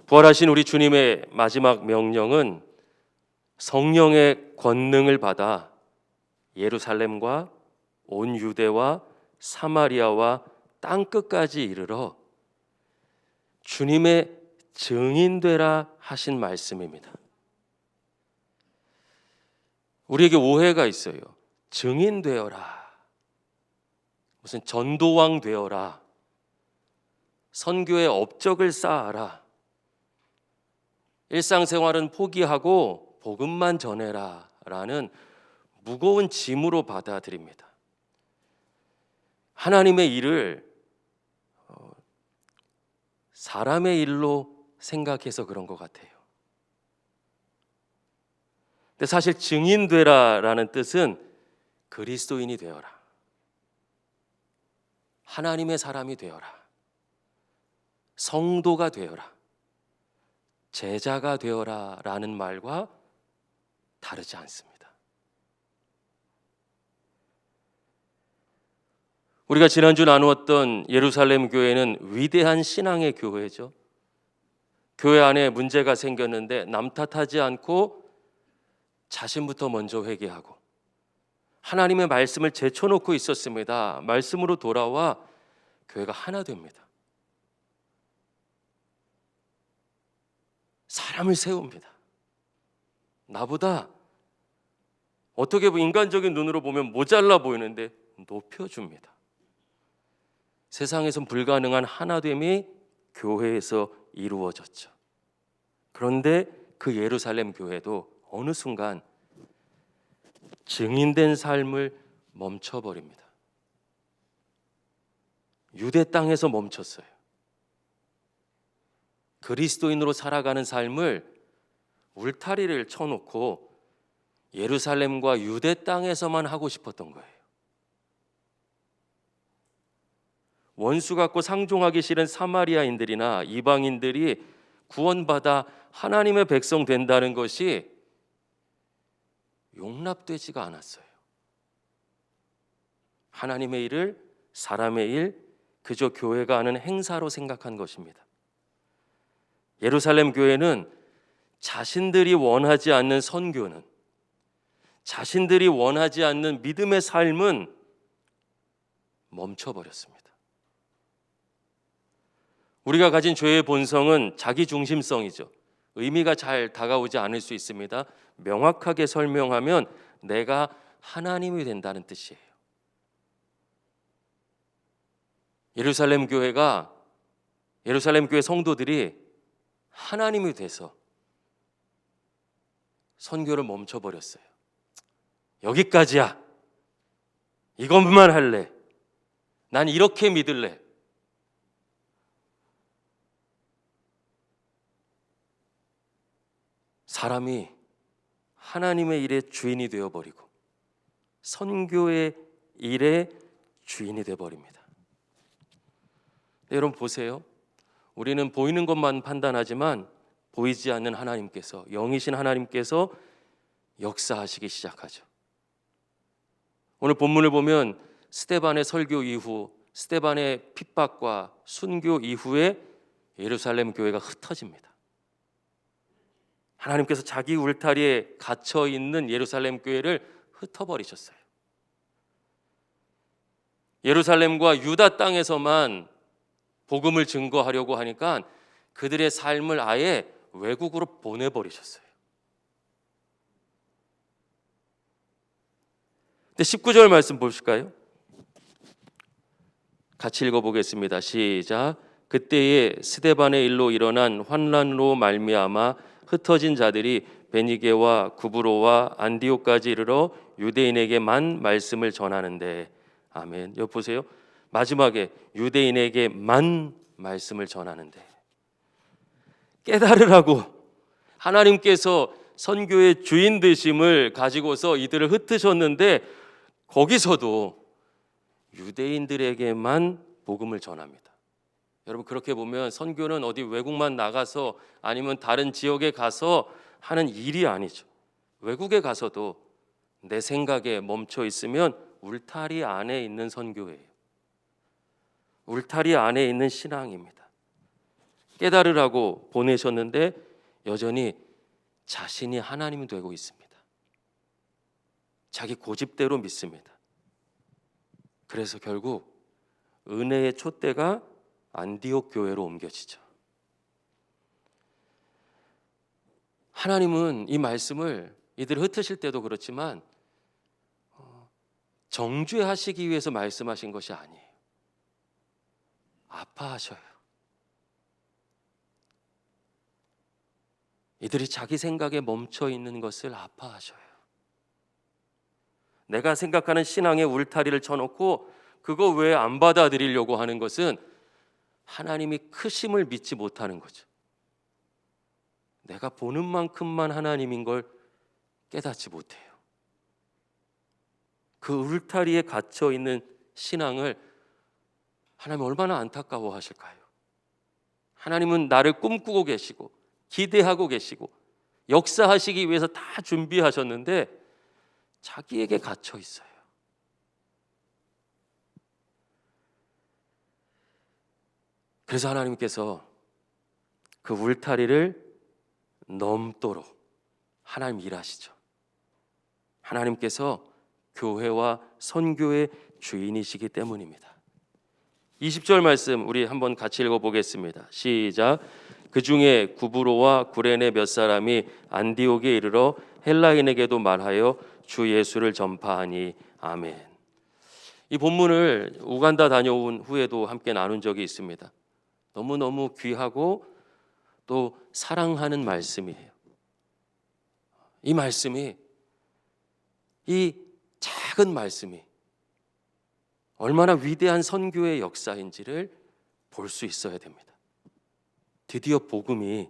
부활하신 우리 주님의 마지막 명령은 성령의 권능을 받아 예루살렘과 온 유대와 사마리아와 땅끝까지 이르러 주님의 증인되라 하신 말씀입니다. 우리에게 오해가 있어요. 증인되어라, 무슨 전도왕 되어라, 선교의 업적을 쌓아라, 일상생활은 포기하고 복음만 전해라 라는 무거운 짐으로 받아들입니다. 하나님의 일을 사람의 일로 생각해서 그런 것 같아요. 근데 사실 증인되라라는 뜻은 그리스도인이 되어라, 하나님의 사람이 되어라, 성도가 되어라, 제자가 되어라 라는 말과 다르지 않습니다. 우리가 지난주 나누었던 예루살렘 교회는 위대한 신앙의 교회죠. 교회 안에 문제가 생겼는데 남 탓하지 않고 자신부터 먼저 회개하고 하나님의 말씀을 제쳐놓고 있었습니다. 말씀으로 돌아와 교회가 하나 됩니다. 사람을 세웁니다. 나보다 어떻게 보면 인간적인 눈으로 보면 모자라 보이는데 높여줍니다. 세상에선 불가능한 하나됨이 교회에서 이루어졌죠. 그런데 그 예루살렘 교회도 어느 순간 증인된 삶을 멈춰버립니다. 유대 땅에서 멈췄어요. 그리스도인으로 살아가는 삶을 울타리를 쳐놓고 예루살렘과 유대 땅에서만 하고 싶었던 거예요. 원수 같고 상종하기 싫은 사마리아인들이나 이방인들이 구원받아 하나님의 백성 된다는 것이 용납되지가 않았어요. 하나님의 일을 사람의 일, 그저 교회가 하는 행사로 생각한 것입니다. 예루살렘 교회는 자신들이 원하지 않는 선교는, 자신들이 원하지 않는 믿음의 삶은 멈춰버렸습니다. 우리가 가진 죄의 본성은 자기중심성이죠. 의미가 잘 다가오지 않을 수 있습니다. 명확하게 설명하면 내가 하나님이 된다는 뜻이에요. 예루살렘 교회 성도들이 하나님이 돼서 선교를 멈춰버렸어요. 여기까지야. 이것만 할래. 난 이렇게 믿을래. 사람이 하나님의 일의 주인이 되어버리고 선교의 일의 주인이 되어버립니다. 여러분 보세요. 우리는 보이는 것만 판단하지만 보이지 않는 하나님께서, 영이신 하나님께서 역사하시기 시작하죠. 오늘 본문을 보면 스데반의 설교 이후, 스데반의 핍박과 순교 이후에 예루살렘 교회가 흩어집니다. 하나님께서 자기 울타리에 갇혀 있는 예루살렘 교회를 흩어버리셨어요. 예루살렘과 유다 땅에서만 복음을 증거하려고 하니까 그들의 삶을 아예 외국으로 보내버리셨어요. 근데 19절 말씀 보실까요? 같이 읽어보겠습니다. 시작. 그때에 스데반의 일로 일어난 환난으로 말미암아 흩어진 자들이 베니게와 구브로와 안디옥까지 이르러 유대인에게만 말씀을 전하는데, 아멘. 여기 보세요. 마지막에 유대인에게만 말씀을 전하는데, 깨달으라고 하나님께서 선교의 주인 되심을 가지고서 이들을 흩으셨는데 거기서도 유대인들에게만 복음을 전합니다. 여러분, 그렇게 보면 선교는 어디 외국만 나가서 아니면 다른 지역에 가서 하는 일이 아니죠. 외국에 가서도 내 생각에 멈춰 있으면 울타리 안에 있는 선교예요. 울타리 안에 있는 신앙입니다. 깨달으라고 보내셨는데 여전히 자신이 하나님이 되고 있습니다. 자기 고집대로 믿습니다. 그래서 결국 은혜의 촛대가 안디옥 교회로 옮겨지죠. 하나님은 이 말씀을 이들 흩으실 때도 그렇지만 정죄하시기 위해서 말씀하신 것이 아니에요. 아파하셔요. 이들이 자기 생각에 멈춰 있는 것을 아파하셔요. 내가 생각하는 신앙의 울타리를 쳐놓고 그거 왜 안 받아들이려고 하는 것은 하나님이 크심을 믿지 못하는 거죠. 내가 보는 만큼만 하나님인 걸 깨닫지 못해요. 그 울타리에 갇혀 있는 신앙을 하나님 얼마나 안타까워 하실까요? 하나님은 나를 꿈꾸고 계시고 기대하고 계시고 역사하시기 위해서 다 준비하셨는데 자기에게 갇혀 있어요. 그래서 하나님께서 그 울타리를 넘도록 하나님 일하시죠. 하나님께서 교회와 선교의 주인이시기 때문입니다. 20절 말씀 우리 한번 같이 읽어보겠습니다. 시작. 그 중에 구브로와 구레네 몇 사람이 안디옥에 이르러 헬라인에게도 말하여 주 예수를 전파하니. 아멘. 이 본문을 우간다 다녀온 후에도 함께 나눈 적이 있습니다. 너무너무 귀하고 또 사랑하는 말씀이에요. 이 말씀이, 이 작은 말씀이 얼마나 위대한 선교의 역사인지를 볼 수 있어야 됩니다. 드디어 복음이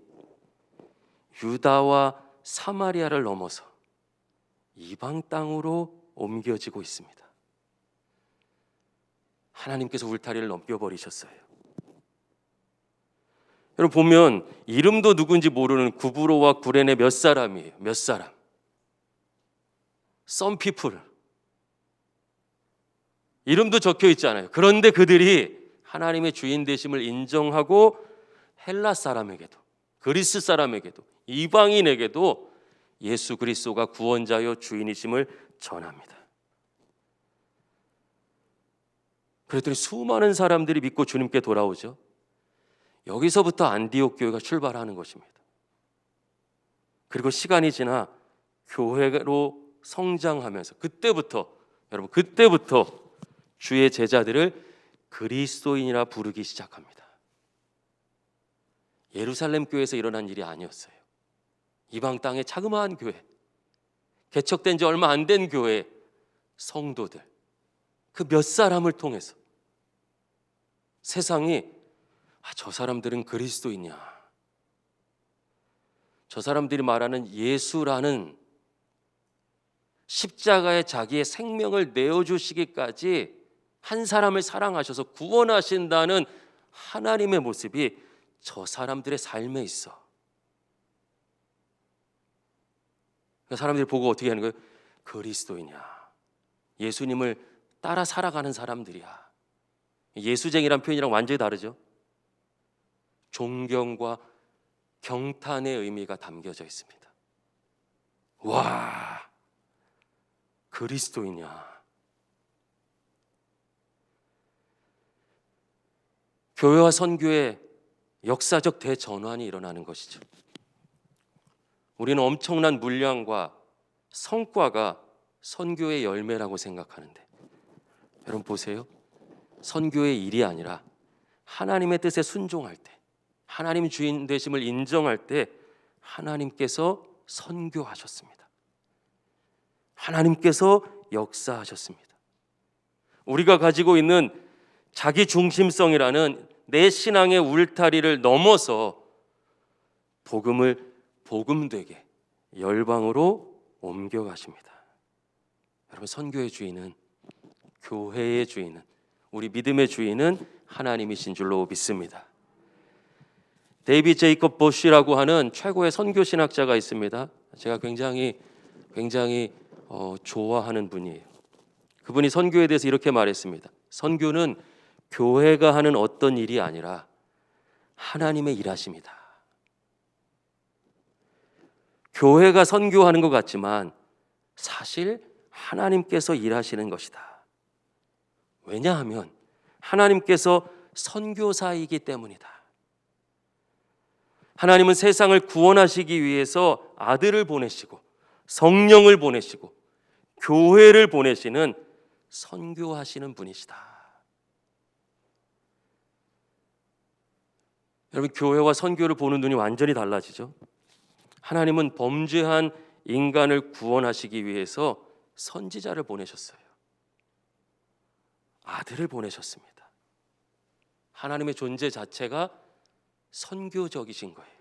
유다와 사마리아를 넘어서 이방 땅으로 옮겨지고 있습니다. 하나님께서 울타리를 넘겨버리셨어요. 여러분 보면 이름도 누군지 모르는 구브로와 구레네 몇 사람이에요. 몇 사람. Some people. 이름도 적혀 있잖아요. 그런데 그들이 하나님의 주인 되심을 인정하고 헬라 사람에게도, 그리스 사람에게도, 이방인에게도 예수 그리스도가 구원자여 주인이심을 전합니다. 그랬더니 수많은 사람들이 믿고 주님께 돌아오죠. 여기서부터 안디옥 교회가 출발하는 것입니다. 그리고 시간이 지나 교회로 성장하면서 여러분 그때부터 주의 제자들을 그리스도인이라 부르기 시작합니다. 예루살렘 교회에서 일어난 일이 아니었어요. 이방 땅의 자그마한 교회, 개척된 지 얼마 안 된 교회 성도들, 그 몇 사람을 통해서 세상이 저 사람들은 그리스도이냐, 저 사람들이 말하는 예수라는 십자가에 자기의 생명을 내어주시기까지 한 사람을 사랑하셔서 구원하신다는 하나님의 모습이 저 사람들의 삶에 있어. 사람들이 보고 어떻게 하는 거예요? 그리스도이냐, 예수님을 따라 살아가는 사람들이야. 예수쟁이란 표현이랑 완전히 다르죠. 존경과 경탄의 의미가 담겨져 있습니다. 와, 그리스도이냐. 교회와 선교의 역사적 대전환이 일어나는 것이죠. 우리는 엄청난 물량과 성과가 선교의 열매라고 생각하는데, 여러분 보세요. 선교의 일이 아니라 하나님의 뜻에 순종할 때, 하나님 주인 되심을 인정할 때 하나님께서 선교하셨습니다. 하나님께서 역사하셨습니다. 우리가 가지고 있는 자기 중심성이라는 내 신앙의 울타리를 넘어서 복음을 복음되게 열방으로 옮겨가십니다. 여러분 선교의 주인은, 교회의 주인은, 우리 믿음의 주인은 하나님이신 줄로 믿습니다. 데이비드 제이콥 보쉬라고 하는 최고의 선교 신학자가 있습니다. 제가 굉장히 좋아하는 분이에요. 그분이 선교에 대해서 이렇게 말했습니다. 선교는 교회가 하는 어떤 일이 아니라 하나님의 일하심이다. 교회가 선교하는 것 같지만 사실 하나님께서 일하시는 것이다. 왜냐하면 하나님께서 선교사이기 때문이다. 하나님은 세상을 구원하시기 위해서 아들을 보내시고 성령을 보내시고 교회를 보내시는 선교하시는 분이시다. 여러분, 교회와 선교를 보는 눈이 완전히 달라지죠. 하나님은 범죄한 인간을 구원하시기 위해서 선지자를 보내셨어요. 아들을 보내셨습니다. 하나님의 존재 자체가 선교적이신 거예요.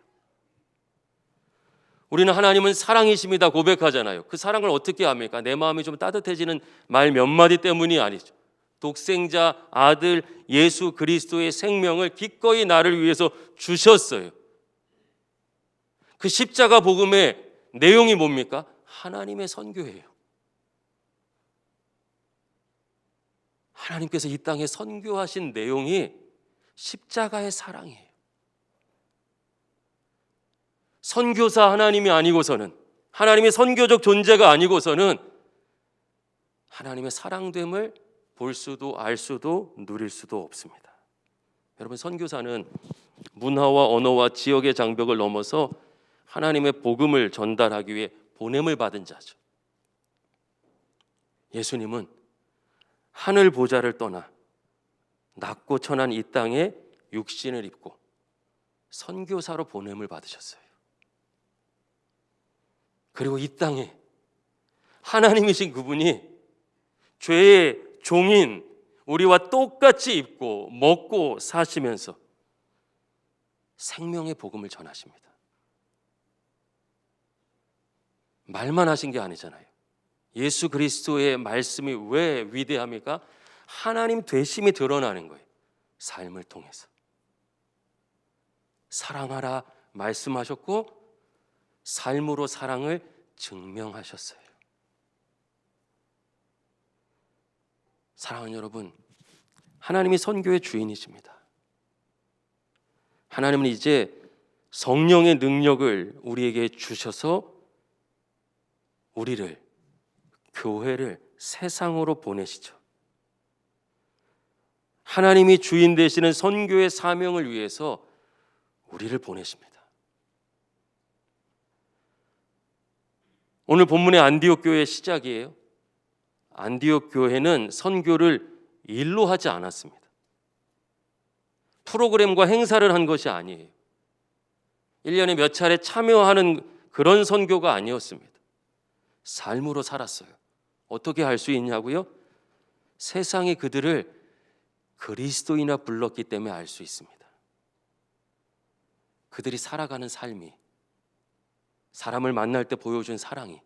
우리는 하나님은 사랑이십니다 고백하잖아요. 그 사랑을 어떻게 합니까? 내 마음이 좀 따뜻해지는 말 몇 마디 때문이 아니죠. 독생자 아들 예수 그리스도의 생명을 기꺼이 나를 위해서 주셨어요. 그 십자가 복음의 내용이 뭡니까? 하나님의 선교예요. 하나님께서 이 땅에 선교하신 내용이 십자가의 사랑이에요. 선교사 하나님이 아니고서는, 하나님의 선교적 존재가 아니고서는 하나님의 사랑됨을 볼 수도 알 수도 누릴 수도 없습니다. 여러분, 선교사는 문화와 언어와 지역의 장벽을 넘어서 하나님의 복음을 전달하기 위해 보냄을 받은 자죠. 예수님은 하늘 보좌를 떠나 낮고 천한 이 땅에 육신을 입고 선교사로 보냄을 받으셨어요. 그리고 이 땅에 하나님이신 그분이 죄의 종인 우리와 똑같이 입고 먹고 사시면서 생명의 복음을 전하십니다. 말만 하신 게 아니잖아요. 예수 그리스도의 말씀이 왜 위대합니까? 하나님 되심이 드러나는 거예요. 삶을 통해서 사랑하라 말씀하셨고 삶으로 사랑을 증명하셨어요. 사랑하는 여러분, 하나님이 선교의 주인이십니다. 하나님은 이제 성령의 능력을 우리에게 주셔서 우리를, 교회를 세상으로 보내시죠. 하나님이 주인 되시는 선교의 사명을 위해서 우리를 보내십니다. 오늘 본문의 안디옥 교회의 시작이에요. 안디옥 교회는 선교를 일로 하지 않았습니다. 프로그램과 행사를 한 것이 아니에요. 1년에 몇 차례 참여하는 그런 선교가 아니었습니다. 삶으로 살았어요. 어떻게 할 수 있냐고요? 세상이 그들을 그리스도이나 불렀기 때문에 알 수 있습니다. 그들이 살아가는 삶이, 사람을 만날 때 보여준 사랑이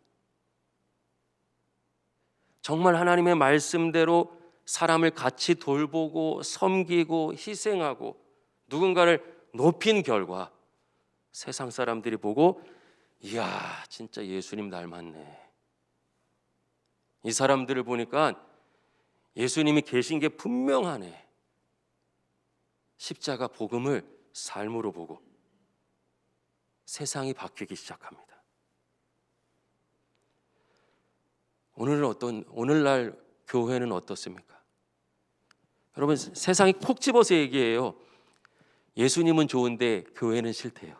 정말 하나님의 말씀대로 사람을 같이 돌보고 섬기고 희생하고 누군가를 높인 결과 세상 사람들이 보고 이야, 진짜 예수님 닮았네. 이 사람들을 보니까 예수님이 계신 게 분명하네. 십자가 복음을 삶으로 보고 세상이 바뀌기 시작합니다. 오늘날 교회는 어떻습니까? 여러분, 세상이 콕 집어서 얘기해요. 예수님은 좋은데 교회는 싫대요.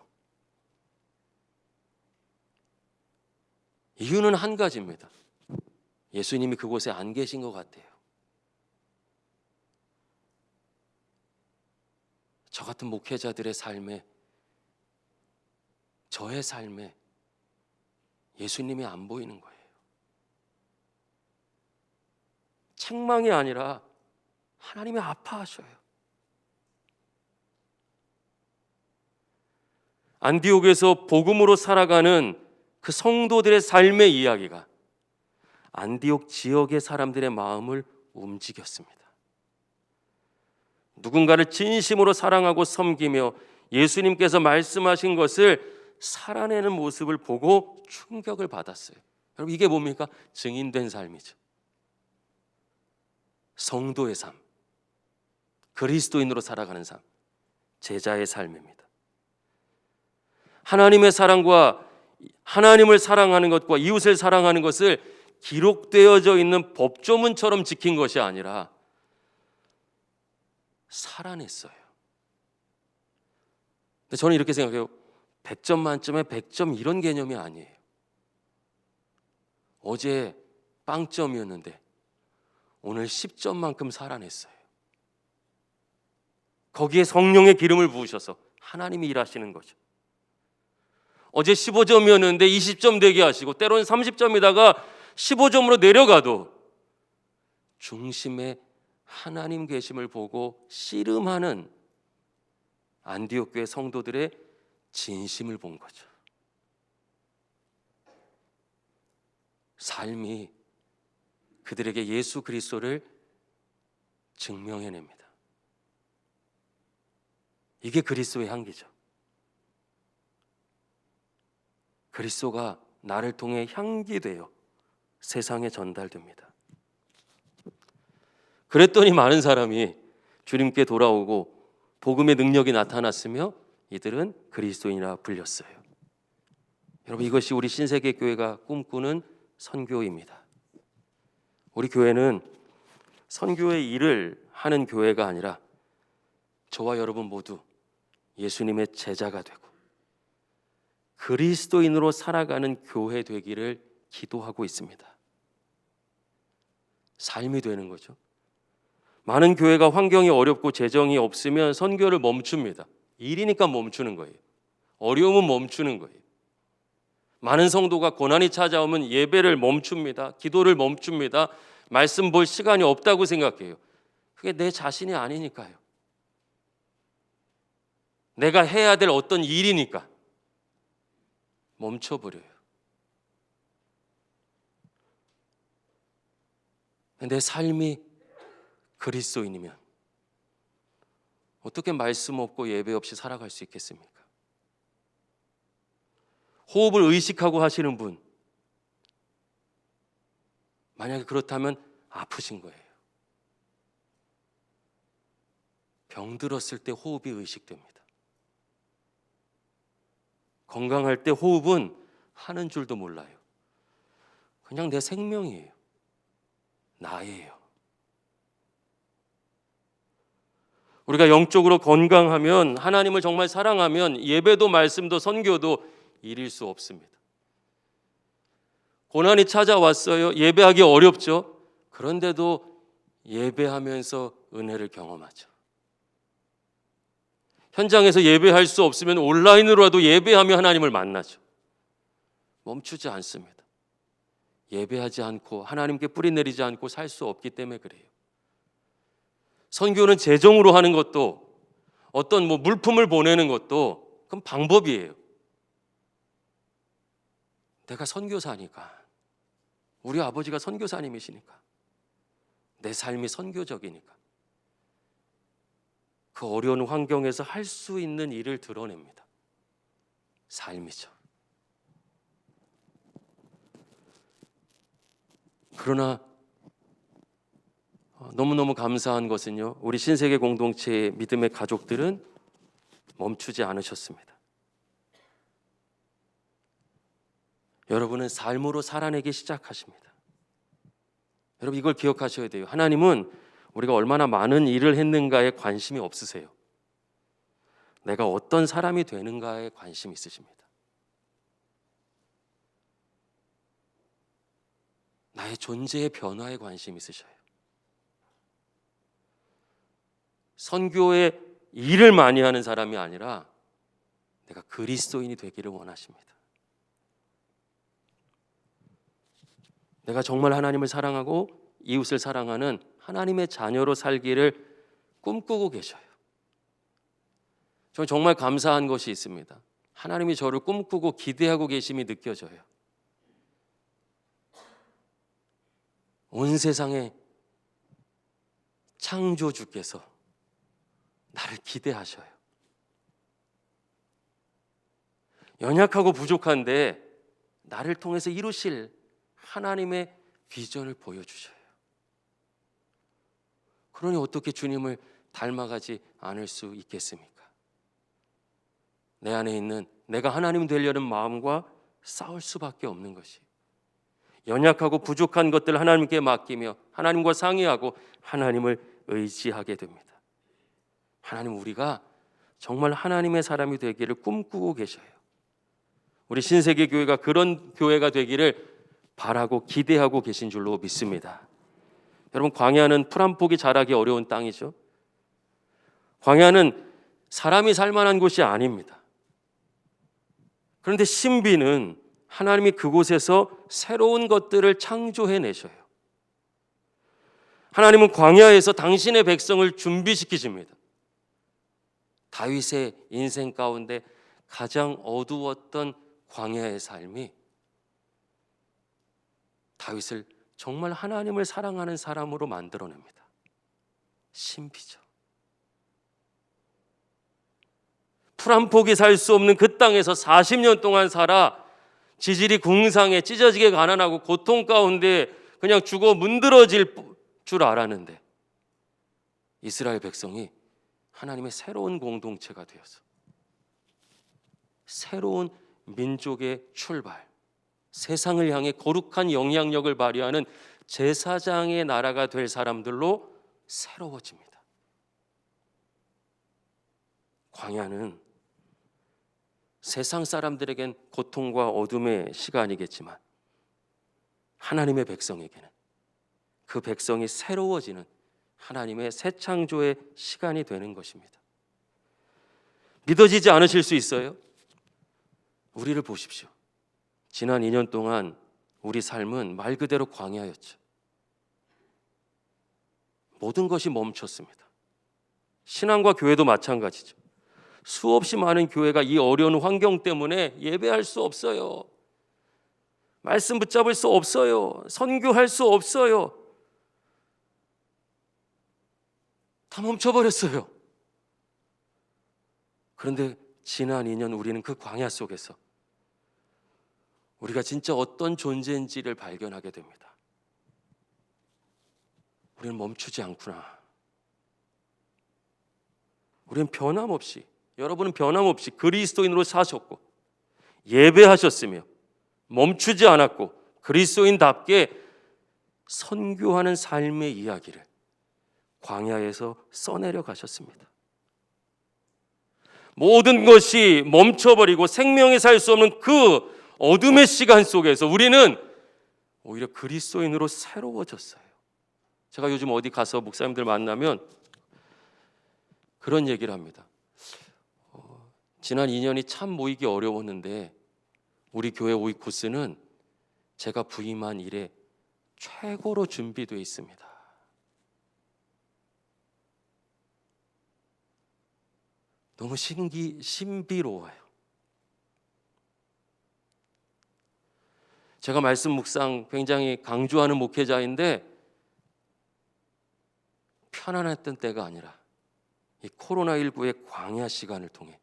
이유는 한 가지입니다. 예수님이 그곳에 안 계신 것 같아요. 저 같은 목회자들의 삶에, 저의 삶에 예수님이 안 보이는 거예요. 책망이 아니라 하나님이 아파하셔요. 안디옥에서 복음으로 살아가는 그 성도들의 삶의 이야기가 안디옥 지역의 사람들의 마음을 움직였습니다. 누군가를 진심으로 사랑하고 섬기며 예수님께서 말씀하신 것을 살아내는 모습을 보고 충격을 받았어요. 여러분, 이게 뭡니까? 증인된 삶이죠. 성도의 삶, 그리스도인으로 살아가는 삶, 제자의 삶입니다. 하나님의 사랑과 하나님을 사랑하는 것과 이웃을 사랑하는 것을 기록되어져 있는 법조문처럼 지킨 것이 아니라 살아냈어요. 근데 저는 이렇게 생각해요. 100점 만점에 100점 이런 개념이 아니에요. 어제 빵점이었는데 오늘 10점만큼 살아냈어요. 거기에 성령의 기름을 부으셔서 하나님이 일하시는 거죠. 어제 15점이었는데 20점 되게 하시고 때로는 30점이다가 15점으로 내려가도 중심에 하나님 계심을 보고 씨름하는 안디옥 교회 성도들의 진심을 본 거죠. 삶이 그들에게 예수 그리스도를 증명해냅니다. 이게 그리스도의 향기죠. 그리스도가 나를 통해 향기 되어 세상에 전달됩니다. 그랬더니 많은 사람이 주님께 돌아오고 복음의 능력이 나타났으며 이들은 그리스도인이라 불렸어요. 여러분, 이것이 우리 신세계 교회가 꿈꾸는 선교입니다. 우리 교회는 선교의 일을 하는 교회가 아니라 저와 여러분 모두 예수님의 제자가 되고 그리스도인으로 살아가는 교회 되기를 기도하고 있습니다. 삶이 되는 거죠. 많은 교회가 환경이 어렵고 재정이 없으면 선교를 멈춥니다. 일이니까 멈추는 거예요. 어려움은 멈추는 거예요. 많은 성도가 고난이 찾아오면 예배를 멈춥니다. 기도를 멈춥니다. 말씀 볼 시간이 없다고 생각해요. 그게 내 자신이 아니니까요. 내가 해야 될 어떤 일이니까 멈춰버려요. 내 삶이 그리스도인이면 어떻게 말씀 없고 예배 없이 살아갈 수 있겠습니까? 호흡을 의식하고 하시는 분, 만약에 그렇다면 아프신 거예요. 병들었을 때 호흡이 의식됩니다. 건강할 때 호흡은 하는 줄도 몰라요. 그냥 내 생명이에요. 나예요. 우리가 영적으로 건강하면, 하나님을 정말 사랑하면 예배도 말씀도 선교도 잃을 수 없습니다. 고난이 찾아왔어요. 예배하기 어렵죠. 그런데도 예배하면서 은혜를 경험하죠. 현장에서 예배할 수 없으면 온라인으로라도 예배하며 하나님을 만나죠. 멈추지 않습니다. 예배하지 않고 하나님께 뿌리 내리지 않고 살 수 없기 때문에 그래요. 선교는 재정으로 하는 것도 어떤 물품을 보내는 것도 그건 방법이에요. 내가 선교사니까, 우리 아버지가 선교사님이시니까, 내 삶이 선교적이니까 그 어려운 환경에서 할 수 있는 일을 드러냅니다. 삶이죠. 그러나 너무너무 감사한 것은요, 우리 신세계 공동체의 믿음의 가족들은 멈추지 않으셨습니다. 여러분은 삶으로 살아내기 시작하십니다. 여러분, 이걸 기억하셔야 돼요. 하나님은 우리가 얼마나 많은 일을 했는가에 관심이 없으세요. 내가 어떤 사람이 되는가에 관심이 있으십니다. 나의 존재의 변화에 관심이 있으셔요. 선교의 일을 많이 하는 사람이 아니라 내가 그리스도인이 되기를 원하십니다. 내가 정말 하나님을 사랑하고 이웃을 사랑하는 하나님의 자녀로 살기를 꿈꾸고 계셔요. 저는 정말 감사한 것이 있습니다. 하나님이 저를 꿈꾸고 기대하고 계심이 느껴져요. 온 세상의 창조주께서 나를 기대하셔요. 연약하고 부족한데 나를 통해서 이루실 하나님의 비전을 보여주셔요. 그러니 어떻게 주님을 닮아가지 않을 수 있겠습니까? 내 안에 있는 내가 하나님 되려는 마음과 싸울 수밖에 없는 것이, 연약하고 부족한 것들 하나님께 맡기며 하나님과 상의하고 하나님을 의지하게 됩니다. 하나님, 우리가 정말 하나님의 사람이 되기를 꿈꾸고 계셔요. 우리 신세계 교회가 그런 교회가 되기를 바라고 기대하고 계신 줄로 믿습니다. 여러분, 광야는 풀 한 폭이 자라기 어려운 땅이죠. 광야는 사람이 살 만한 곳이 아닙니다. 그런데 신비는 하나님이 그곳에서 새로운 것들을 창조해 내셔요. 하나님은 광야에서 당신의 백성을 준비시키십니다. 다윗의 인생 가운데 가장 어두웠던 광야의 삶이 다윗을 정말 하나님을 사랑하는 사람으로 만들어냅니다. 신비죠. 풀 한 폭이 살 수 없는 그 땅에서 40년 동안 살아 지질이 궁상해 찢어지게 가난하고 고통 가운데 그냥 죽어 문드러질 줄 알았는데, 이스라엘 백성이 하나님의 새로운 공동체가 되어서 새로운 민족의 출발, 세상을 향해 거룩한 영향력을 발휘하는 제사장의 나라가 될 사람들로 새로워집니다. 광야는 세상 사람들에겐 고통과 어둠의 시간이겠지만 하나님의 백성에게는 그 백성이 새로워지는 하나님의 새 창조의 시간이 되는 것입니다. 믿어지지 않으실 수 있어요? 우리를 보십시오. 지난 2년 동안 우리 삶은 말 그대로 광야였죠. 모든 것이 멈췄습니다. 신앙과 교회도 마찬가지죠. 수없이 많은 교회가 이 어려운 환경 때문에 예배할 수 없어요. 말씀 붙잡을 수 없어요. 선교할 수 없어요. 다 멈춰버렸어요. 그런데 지난 2년 우리는 그 광야 속에서 우리가 진짜 어떤 존재인지를 발견하게 됩니다. 우리는 멈추지 않구나. 우리는 변함없이, 여러분은 변함없이 그리스도인으로 사셨고 예배하셨으며 멈추지 않았고 그리스도인답게 선교하는 삶의 이야기를 광야에서 써내려 가셨습니다. 모든 것이 멈춰버리고 생명이 살 수 없는 그 어둠의 시간 속에서 우리는 오히려 그리스도인으로 새로워졌어요. 제가 요즘 어디 가서 목사님들 만나면 그런 얘기를 합니다. 지난 2년이 참 모이기 어려웠는데 우리 교회 오이코스는 제가 부임한 이래 최고로 준비되어 있습니다. 너무 신비로워요. 제가 말씀 묵상 굉장히 강조하는 목회자인데 편안했던 때가 아니라 이 코로나19의 광야 시간을 통해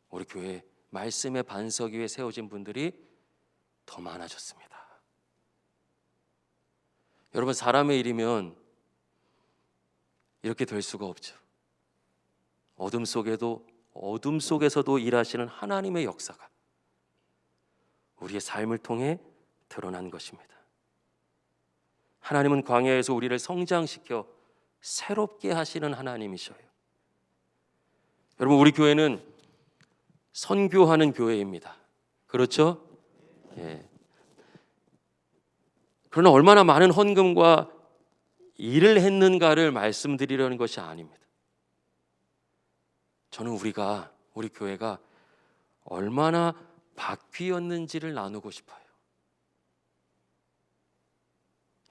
우리 교회 말씀의 반석 위에 세워진 분들이 더 많아졌습니다. 여러분, 사람의 일이면 이렇게 될 수가 없죠. 어둠 속에서도 일하시는 하나님의 역사가 우리의 삶을 통해 드러난 것입니다. 하나님은 광야에서 우리를 성장시켜 새롭게 하시는 하나님이셔요. 여러분, 우리 교회는 선교하는 교회입니다. 그렇죠? 예. 그러나 얼마나 많은 헌금과 일을 했는가를 말씀드리려는 것이 아닙니다. 저는 우리 교회가 얼마나 바뀌었는지를 나누고 싶어요.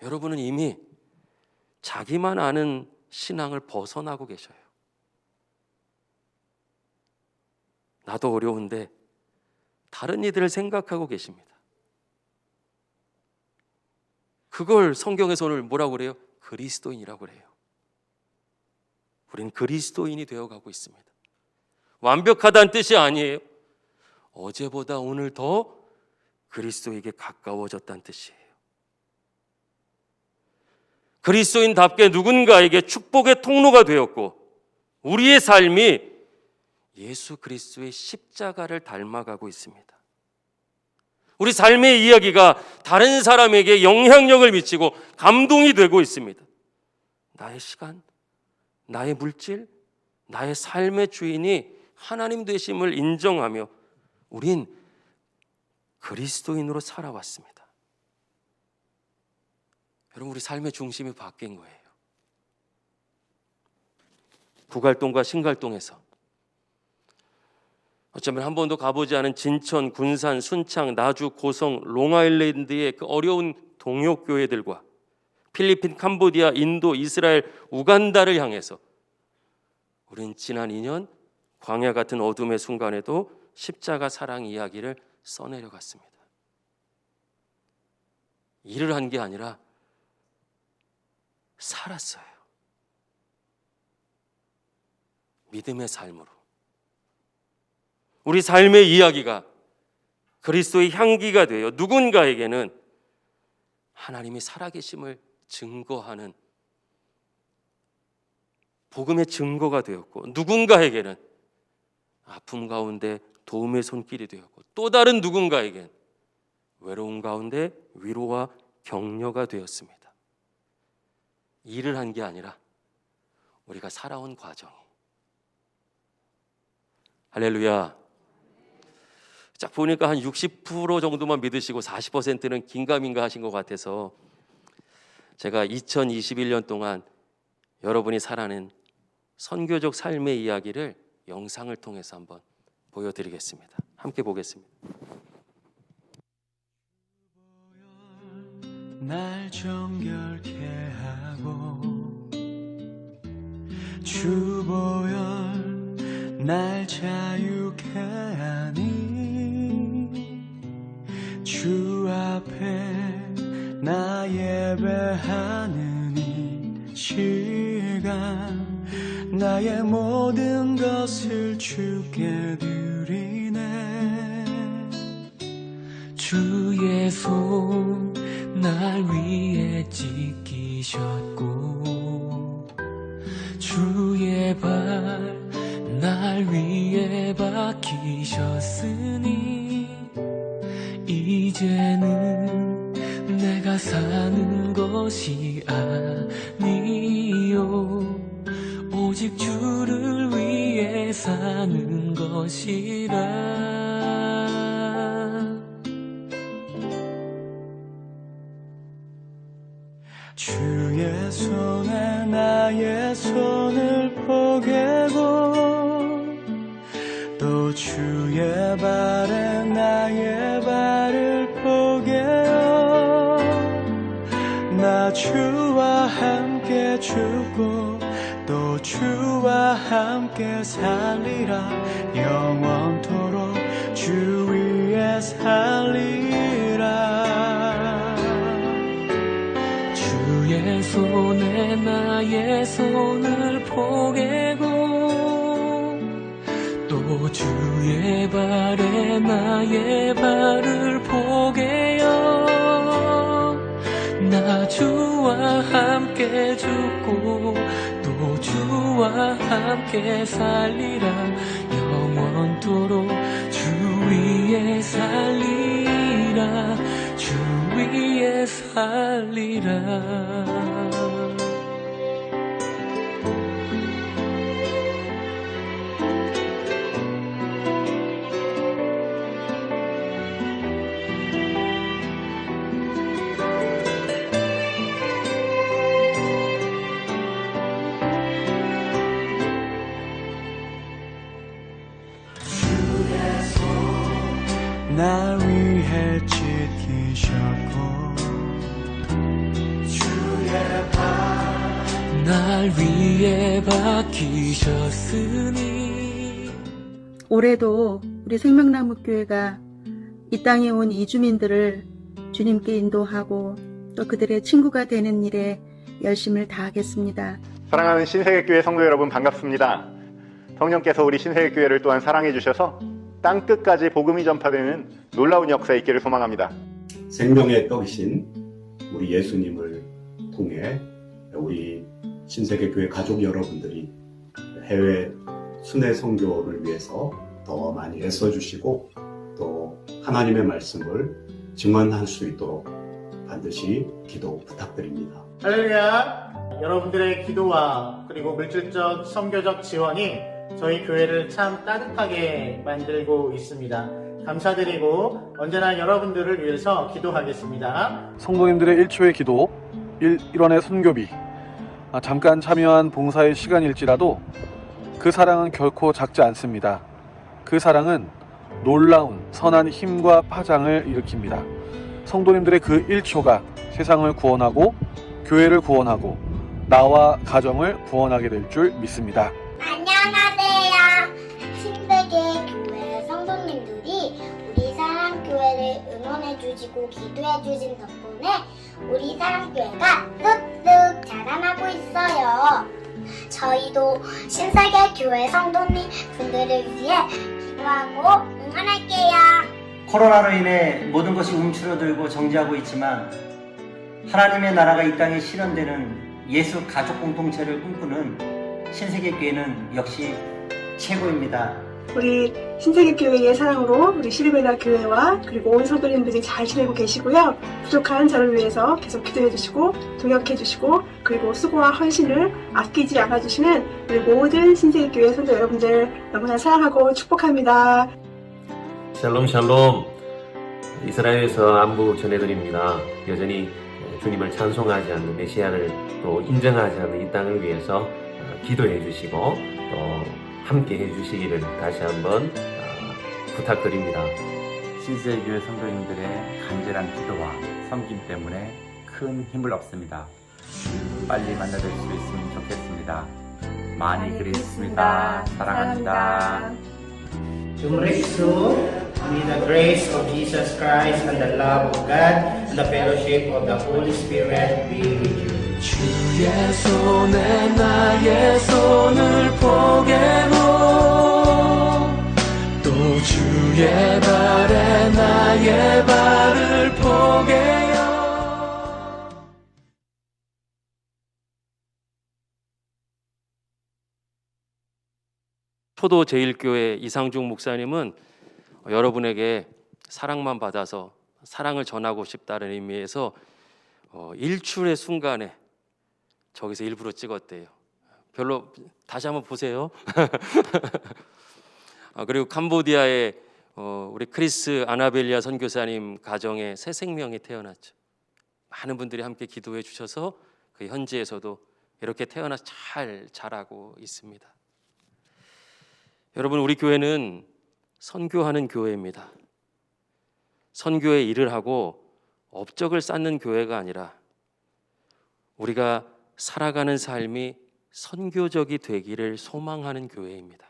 여러분은 이미 자기만 아는 신앙을 벗어나고 계셔요. 나도 어려운데 다른 이들을 생각하고 계십니다. 그걸 성경에서 오늘 뭐라고 그래요? 그리스도인이라고 그래요. 우린 그리스도인이 되어가고 있습니다. 완벽하다는 뜻이 아니에요. 어제보다 오늘 더 그리스도에게 가까워졌다는 뜻이에요. 그리스도인답게 누군가에게 축복의 통로가 되었고 우리의 삶이 예수 그리스도의 십자가를 닮아가고 있습니다. 우리 삶의 이야기가 다른 사람에게 영향력을 미치고 감동이 되고 있습니다. 나의 시간, 나의 물질, 나의 삶의 주인이 하나님 되심을 인정하며 우린 그리스도인으로 살아왔습니다. 여러분, 우리 삶의 중심이 바뀐 거예요. 구갈동과 신갈동에서 어쩌면 한 번도 가보지 않은 진천, 군산, 순창, 나주, 고성, 롱아일랜드의 그 어려운 동역교회들과 필리핀, 캄보디아, 인도, 이스라엘, 우간다를 향해서 우린 지난 2년 광야 같은 어둠의 순간에도 십자가 사랑 이야기를 써내려갔습니다. 일을 한 게 아니라 살았어요. 믿음의 삶으로. 우리 삶의 이야기가 그리스도의 향기가 되어 누군가에게는 하나님이 살아계심을 증거하는 복음의 증거가 되었고, 누군가에게는 아픔 가운데 도움의 손길이 되었고, 또 다른 누군가에겐 외로움 가운데 위로와 격려가 되었습니다. 일을 한 게 아니라 우리가 살아온 과정이. 할렐루야. 딱 보니까 한 60% 정도만 믿으시고 40%는 긴가민가 하신 것 같아서 제가 2021년 동안 여러분이 살아낸 선교적 삶의 이야기를 영상을 통해서 한번 보여드리겠습니다. 함께 보겠습니다. 날 정결케 하고 주보혈 날 자유케 하니 주 앞에 나 예배하는 이 시간 나의 모든 것을 주께 드리네. 주의 손 날 위에 지키셨고 주의 발 날 위에 박히셨으니 이제는 내가 사는 것이 아니요 오직 주를 위해 사는 것이라. 주의 손에 나의 손을 포개고 또 주의 발에 나의 발을 포개어 나 주와 함께 죽고 또 주와 함께 살리라. 영원토록 주 위에 살리라. 주의 손에 나의 손을 포개고 또 주의 발에 나의 발을 포개어 나 주와 함께 죽고 또 주와 함께 살리라. 영원토록 주 위에 살리라. 주 위에 살리라. 날 위해 지키셨고 주의 발 날 위해 박히셨으니. 올해도 우리 생명나무교회가 이 땅에 온 이주민들을 주님께 인도하고 또 그들의 친구가 되는 일에 열심을 다하겠습니다. 사랑하는 신세계교회 성도 여러분, 반갑습니다. 성령께서 우리 신세계교회를 또한 사랑해 주셔서 땅끝까지 복음이 전파되는 놀라운 역사에 있기를 소망합니다. 생명의 떡이신 우리 예수님을 통해 우리 신세계교회 가족 여러분들이 해외 순회 선교를 위해서 더 많이 애써주시고 또 하나님의 말씀을 증언할 수 있도록 반드시 기도 부탁드립니다. 할렐루야! 여러분들의 기도와 그리고 물질적 선교적 지원이 저희 교회를 참 따뜻하게 만들고 있습니다. 감사드리고 언제나 여러분들을 위해서 기도하겠습니다. 성도님들의 1초의 기도, 1원의 선교비, 잠깐 참여한 봉사의 시간일지라도 그 사랑은 결코 작지 않습니다. 그 사랑은 놀라운 선한 힘과 파장을 일으킵니다. 성도님들의 그 1초가 세상을 구원하고 교회를 구원하고 나와 가정을 구원하게 될 줄 믿습니다. 안녕하세요. 신세계 교회 성도님들이 우리 사랑교회를 응원해주시고 기도해주신 덕분에 우리 사랑교회가 뚝뚝 자라나고 있어요. 저희도 신세계 교회 성도님 분들을 위해 기도하고 응원할게요. 코로나로 인해 모든 것이 움츠러들고 정지하고 있지만 하나님의 나라가 이 땅에 실현되는 예수 가족 공동체를 꿈꾸는 신세계교회는 역시 최고입니다. 우리 신세계교회의 사랑으로 우리 시리베나 교회와 그리고 온 성도님들이 잘 지내고 계시고요. 부족한 저를 위해서 계속 기도해 주시고 동역해 주시고 그리고 수고와 헌신을 아끼지 않아 주시는 우리 모든 신세계교회 성도 여러분들 너무나 사랑하고 축복합니다. 샬롬 샬롬. 이스라엘에서 안부 전해드립니다. 여전히 주님을 찬송하지 않는 메시아를 또 인정하지 않는 이 땅을 위해서 기도해 주시고 또 함께 해주시기를 다시 한번 부탁드립니다. 신세교회 성도님들의 간절한 기도와 섬김 때문에 큰 힘을 얻습니다. 빨리 만나뵐 수 있으면 좋겠습니다. 많이 그리웠습니다. 사랑합니다. May the grace of Jesus Christ and the love of God and the fellowship of the Holy Spirit be with you. 주의 손에 나의 손을 포개고 또 주의 발에 나의 발을 포개요. 초도 제1교회 이상중 목사님은 여러분에게 사랑만 받아서 사랑을 전하고 싶다는 의미에서 일출의 순간에 저기서 일부러 찍었대요. 별로 다시 한번 보세요. 그리고 캄보디아의 우리 크리스 아나벨리아 선교사님 가정에 새 생명이 태어났죠. 많은 분들이 함께 기도해 주셔서 그 현지에서도 이렇게 태어나 잘 자라고 있습니다. 여러분, 우리 교회는 선교하는 교회입니다. 선교의 일을 하고 업적을 쌓는 교회가 아니라 우리가 살아가는 삶이 선교적이 되기를 소망하는 교회입니다.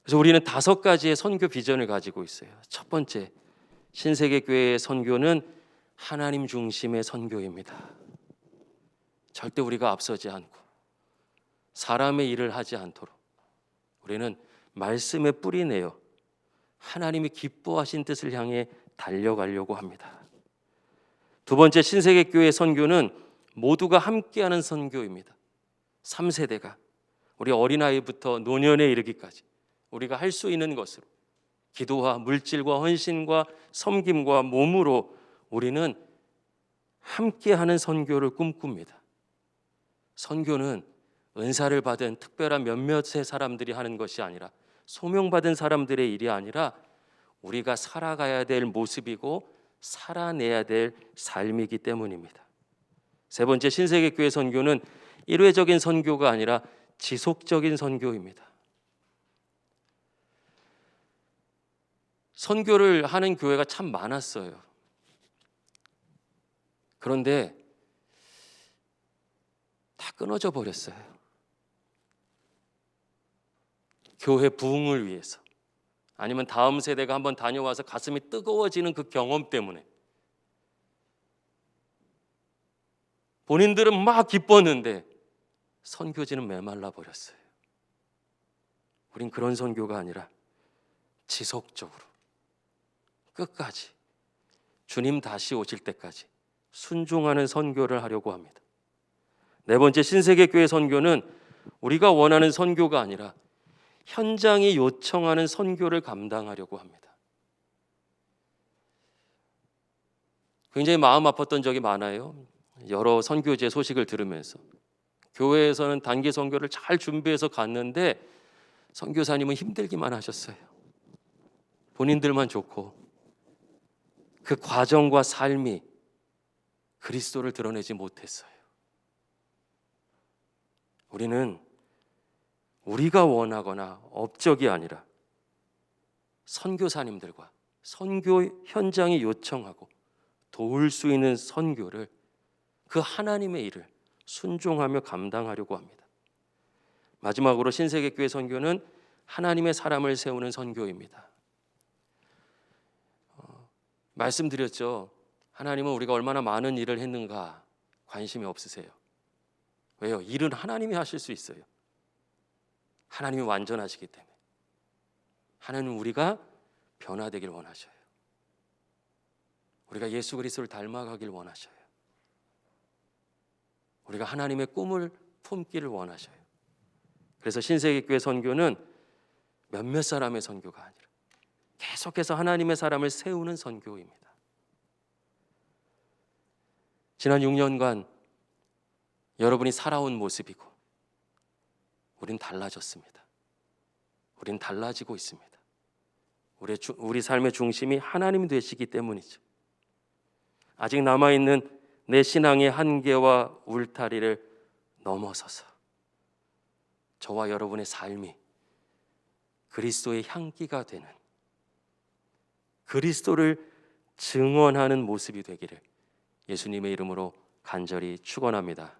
그래서 우리는 5가지의 선교 비전을 가지고 있어요. 첫 번째, 신세계교회의 선교는 하나님 중심의 선교입니다. 절대 우리가 앞서지 않고 사람의 일을 하지 않도록 우리는 말씀에 뿌리 내어 하나님이 기뻐하신 뜻을 향해 달려가려고 합니다. 두 번째, 신세계교회 선교는 모두가 함께하는 선교입니다. 3세대가 우리 어린아이부터 노년에 이르기까지 우리가 할 수 있는 것으로 기도와 물질과 헌신과 섬김과 몸으로 우리는 함께하는 선교를 꿈꿉니다. 선교는 은사를 받은 특별한 몇몇의 사람들이 하는 것이 아니라 소명받은 사람들의 일이 아니라 우리가 살아가야 될 모습이고 살아내야 될 삶이기 때문입니다. 세 번째, 신세계교회 선교는 일회적인 선교가 아니라 지속적인 선교입니다. 선교를 하는 교회가 참 많았어요. 그런데 다 끊어져 버렸어요. 교회 부흥을 위해서, 아니면 다음 세대가 한번 다녀와서 가슴이 뜨거워지는 그 경험 때문에 본인들은 막 기뻤는데 선교지는 메말라 버렸어요. 우린 그런 선교가 아니라 지속적으로 끝까지 주님 다시 오실 때까지 순종하는 선교를 하려고 합니다. 네 번째, 신세계교회 선교는 우리가 원하는 선교가 아니라 현장이 요청하는 선교를 감당하려고 합니다. 굉장히 마음 아팠던 적이 많아요. 여러 선교지의 소식을 들으면서 교회에서는 단기 선교를 잘 준비해서 갔는데 선교사님은 힘들기만 하셨어요. 본인들만 좋고 그 과정과 삶이 그리스도를 드러내지 못했어요. 우리는 우리가 원하거나 업적이 아니라 선교사님들과 선교 현장이 요청하고 도울 수 있는 선교를, 그 하나님의 일을 순종하며 감당하려고 합니다. 마지막으로 신세계교회 선교는 하나님의 사람을 세우는 선교입니다. 말씀드렸죠. 하나님은 우리가 얼마나 많은 일을 했는가 관심이 없으세요. 왜요? 일은 하나님이 하실 수 있어요. 하나님이 완전하시기 때문에. 하나님은 우리가 변화되길 원하셔요. 우리가 예수 그리스도를 닮아가길 원하셔요. 우리가 하나님의 꿈을 품기를 원하셔요. 그래서 신세계교회 선교는 몇몇 사람의 선교가 아니라 계속해서 하나님의 사람을 세우는 선교입니다. 지난 6년간 여러분이 살아온 모습이고 우린 달라졌습니다. 우린 달라지고 있습니다. 우리 삶의 중심이 하나님이 되시기 때문이죠. 아직 남아있는 내 신앙의 한계와 울타리를 넘어서서 저와 여러분의 삶이 그리스도의 향기가 되는, 그리스도를 증언하는 모습이 되기를 예수님의 이름으로 간절히 축원합니다.